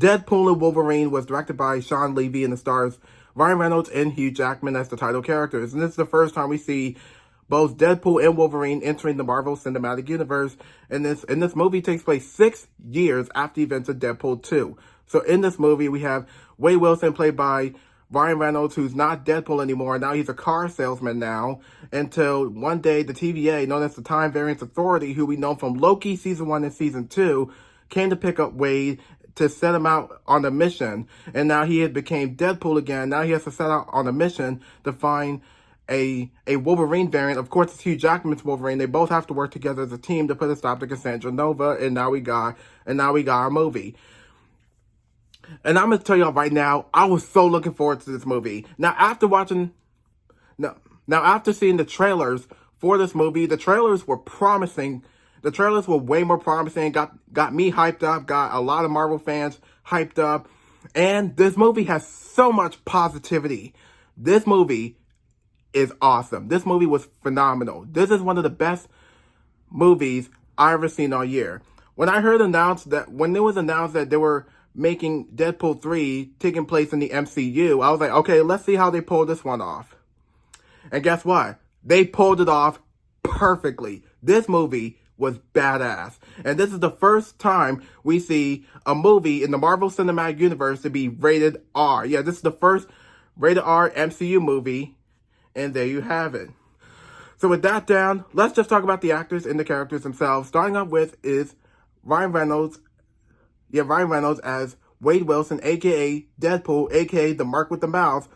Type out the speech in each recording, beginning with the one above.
Deadpool and Wolverine was directed by Shawn Levy and it stars Ryan Reynolds and Hugh Jackman as the title characters. And this is the first time we see both Deadpool and Wolverine entering the Marvel Cinematic Universe. And this movie takes place 6 years after the events of Deadpool 2. So in this movie, we have Wade Wilson, played by Ryan Reynolds, who's not Deadpool anymore. Now he's a car salesman now. Until one day, the TVA, known as the Time Variance Authority, who we know from Loki Season 1 and Season 2, came to pick up Wade to set him out on a mission. And now he had became Deadpool again. Now he has to set out on a mission to find a Wolverine variant. Of course, it's Hugh Jackman's Wolverine. They both have to work together as a team to put a stop to Cassandra Nova. And now we got our movie. And I'm going to tell y'all right now, I was so looking forward to this movie. Now, after seeing the trailers for this movie, the trailers were promising. The trailers were way more promising, got me hyped up, got a lot of Marvel fans hyped up. And this movie has so much positivity. This movie is awesome. This movie was phenomenal. This is one of the best movies I've ever seen all year. When it was announced that they were making Deadpool 3 taking place in the MCU, I was like, okay, let's see how they pull this one off. And guess what? They pulled it off perfectly. This movie was badass. And this is the first time we see a movie in the Marvel Cinematic Universe to be rated R. Yeah, this is the first rated R MCU movie. And there you have it. So with that down, let's just talk about the actors and the characters themselves. Starting off with is Ryan Reynolds as Wade Wilson, a.k.a. Deadpool, a.k.a. the Mark with the Mouth.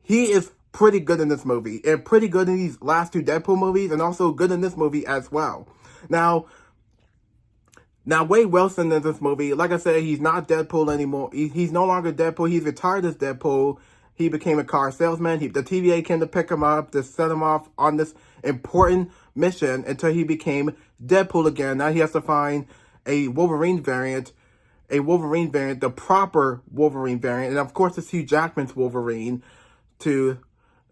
He is pretty good in this movie, and pretty good in these last two Deadpool movies, and also good in this movie as well. Now Wade Wilson in this movie, like I said, he's not Deadpool anymore. He's no longer Deadpool. He's retired as Deadpool. He became a car salesman. The TVA came to pick him up, to set him off on this important mission until he became Deadpool again. Now he has to find a Wolverine variant, the proper Wolverine variant, and of course it's Hugh Jackman's Wolverine.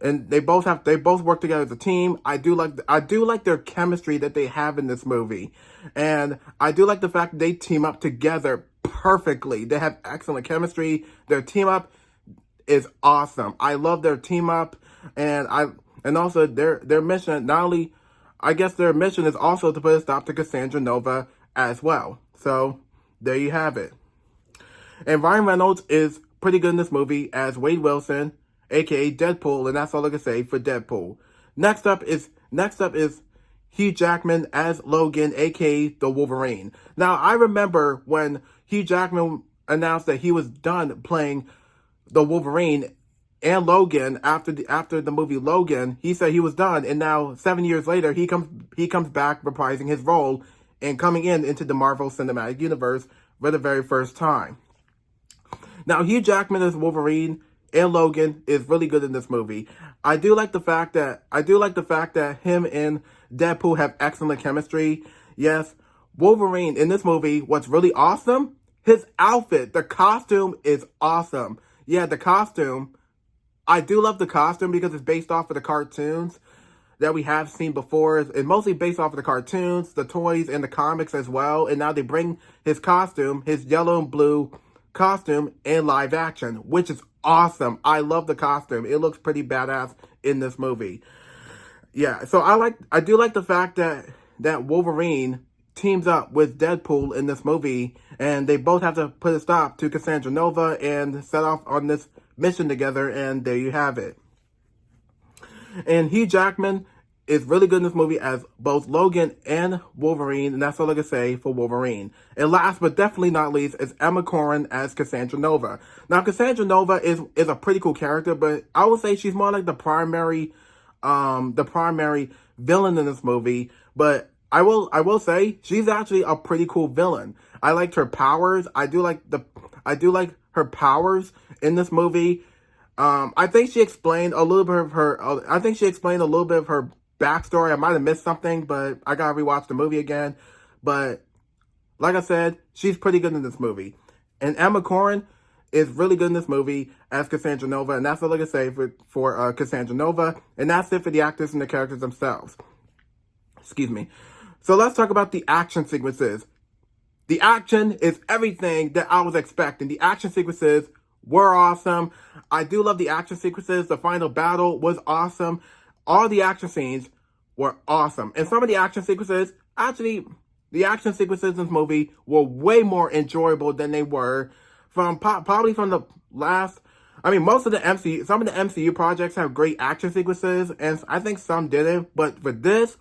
And they both work together as a team. I do like their chemistry that they have in this movie, and I do like the fact that they team up together perfectly. They have excellent chemistry. Their team up is awesome. I love their team up, and also their mission. Not only, I guess their mission is also to put a stop to Cassandra Nova as well. So there you have it. And Ryan Reynolds is pretty good in this movie as Wade Wilson, aka Deadpool, and that's all I can say for Deadpool. Next up is Hugh Jackman as Logan, aka the Wolverine. Now, I remember when Hugh Jackman announced that he was done playing the Wolverine and Logan after the movie Logan. He said he was done, and now 7 years later, he comes back reprising his role and coming into the Marvel Cinematic Universe for the very first time. Now, Hugh Jackman as Wolverine and Logan is really good in this movie. I do like the fact that him and Deadpool have excellent chemistry. Yes, Wolverine in this movie, what's really awesome, his outfit, the costume is awesome. Yeah, the costume. I do love the costume because it's based off of the cartoons that we have seen before. It's mostly based off of the cartoons, the toys, and the comics as well. And now they bring his costume, his yellow and blue costume, in live action, which is awesome. I love the costume. It looks pretty badass in this movie. Yeah, so I do like the fact that Wolverine teams up with Deadpool in this movie, and they both have to put a stop to Cassandra Nova and set off on this mission together, and there you have it. And Hugh Jackman is really good in this movie as both Logan and Wolverine, and that's all I can say for Wolverine. And last but definitely not least is Emma Corrin as Cassandra Nova. Now, Cassandra Nova is a pretty cool character, but I would say she's more like the primary villain in this movie. But I will say she's actually a pretty cool villain. I liked her powers. I do like her powers in this movie. I think she explained a little bit of her. Backstory. I might have missed something, but I gotta rewatch the movie again. But like I said, she's pretty good in this movie. And Emma Corrin is really good in this movie as Cassandra Nova, and that's all I can say for Cassandra Nova. And that's it for the actors and the characters themselves. Excuse me. So let's talk about the action sequences. The action is everything that I was expecting. The action sequences were awesome. I do love the action sequences. The final battle was awesome. All the action scenes were awesome. And some of the action sequences, actually, the action sequences in this movie were way more enjoyable than they were probably from the last. I mean, most of the MCU, some of the MCU projects have great action sequences, and I think some didn't. But for this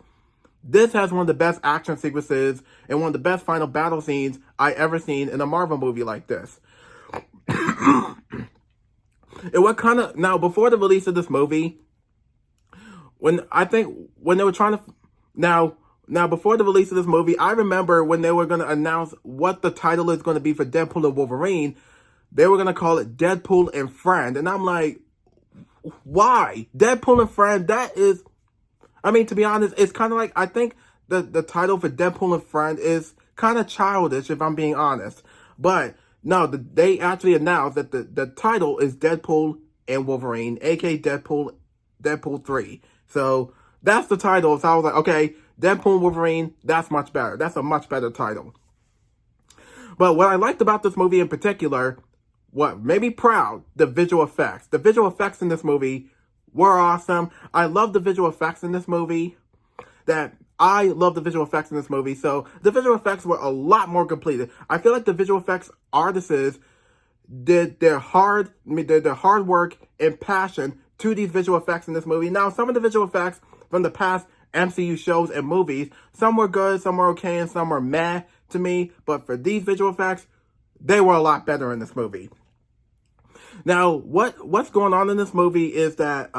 has one of the best action sequences and one of the best final battle scenes I ever seen in a Marvel movie like this. It was kind of, now before the release of this movie, when they were trying to, now before the release of this movie, I remember when they were going to announce what the title is going to be for Deadpool and Wolverine, they were going to call it Deadpool and Friend. And I'm like, why? Deadpool and Friend, that is, I mean, to be honest, it's kind of like, I think the title for Deadpool and Friend is kind of childish, if I'm being honest. But no, they actually announced that the title is Deadpool and Wolverine, aka Deadpool 3. So that's the title. So I was like, okay, Deadpool and Wolverine, that's much better. That's a much better title. But what I liked about this movie in particular, what made me proud, the visual effects. The visual effects in this movie were awesome. I love the visual effects in this movie. So the visual effects were a lot more completed. I feel like the visual effects artists did their hard work and passion to these visual effects in this movie. Now, some of the visual effects from the past MCU shows and movies, some were good, some were okay, and some were meh to me. But for these visual effects, they were a lot better in this movie. Now, what's going on in this movie is that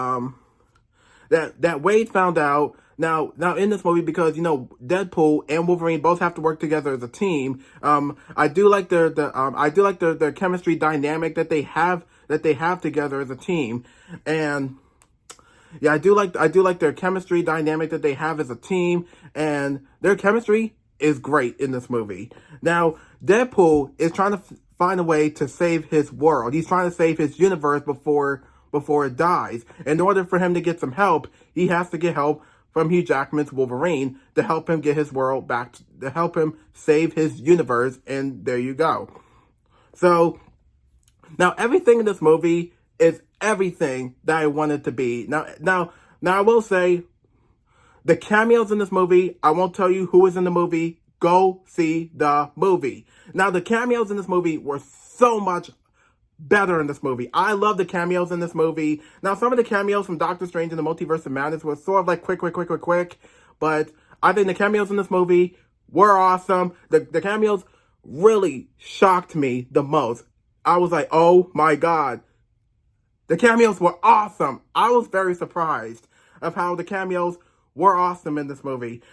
that Wade found out now in this movie, because Deadpool and Wolverine both have to work together as a team. I do like their chemistry dynamic that they have together as a team, and yeah, I do like their chemistry dynamic that they have as a team, and their chemistry is great in this movie. Now, Deadpool is trying to find a way to save his world. He's trying to save his universe before it dies. In order for him to get some help, he has to get help from Hugh Jackman's Wolverine to help him get his world back, to help him save his universe, and there you go. So, now everything in this movie is everything that I wanted to be. Now I will say, the cameos in this movie, I won't tell you who is in the movie. Go see the movie. Now, the cameos in this movie were so much better in this movie. I love the cameos in this movie. Now, some of the cameos from Doctor Strange and the Multiverse of Madness were sort of like quick. But I think the cameos in this movie were awesome. The cameos really shocked me the most. I was like, oh my God. The cameos were awesome. I was very surprised of how the cameos were awesome in this movie.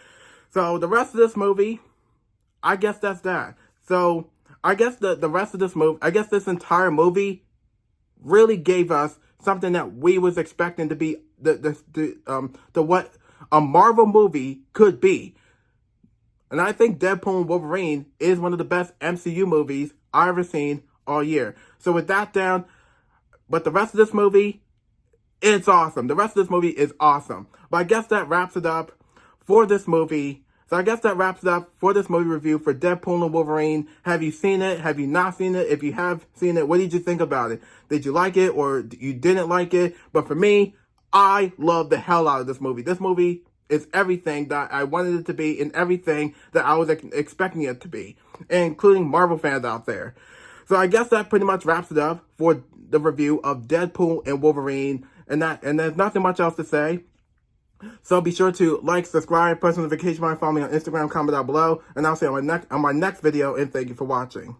So the rest of this movie, I guess that's that. So I guess the rest of this movie, I guess this entire movie really gave us something that we was expecting to be the what a Marvel movie could be. And I think Deadpool and Wolverine is one of the best MCU movies I've ever seen all year. So with that down, but the rest of this movie, it's awesome. The rest of this movie is awesome. But I guess that wraps it up for this movie. So I guess that wraps it up for this movie review for Deadpool and Wolverine. Have you seen it? Have you not seen it? If you have seen it, what did you think about it? Did you like it or you didn't like it? But for me, I love the hell out of this movie. This movie is everything that I wanted it to be and everything that I was expecting it to be, including Marvel fans out there. So I guess that pretty much wraps it up for the review of Deadpool and Wolverine. And there's nothing much else to say. So be sure to like, subscribe, press the notification button, follow me on Instagram, comment down below, and I'll see you on my next video, and thank you for watching.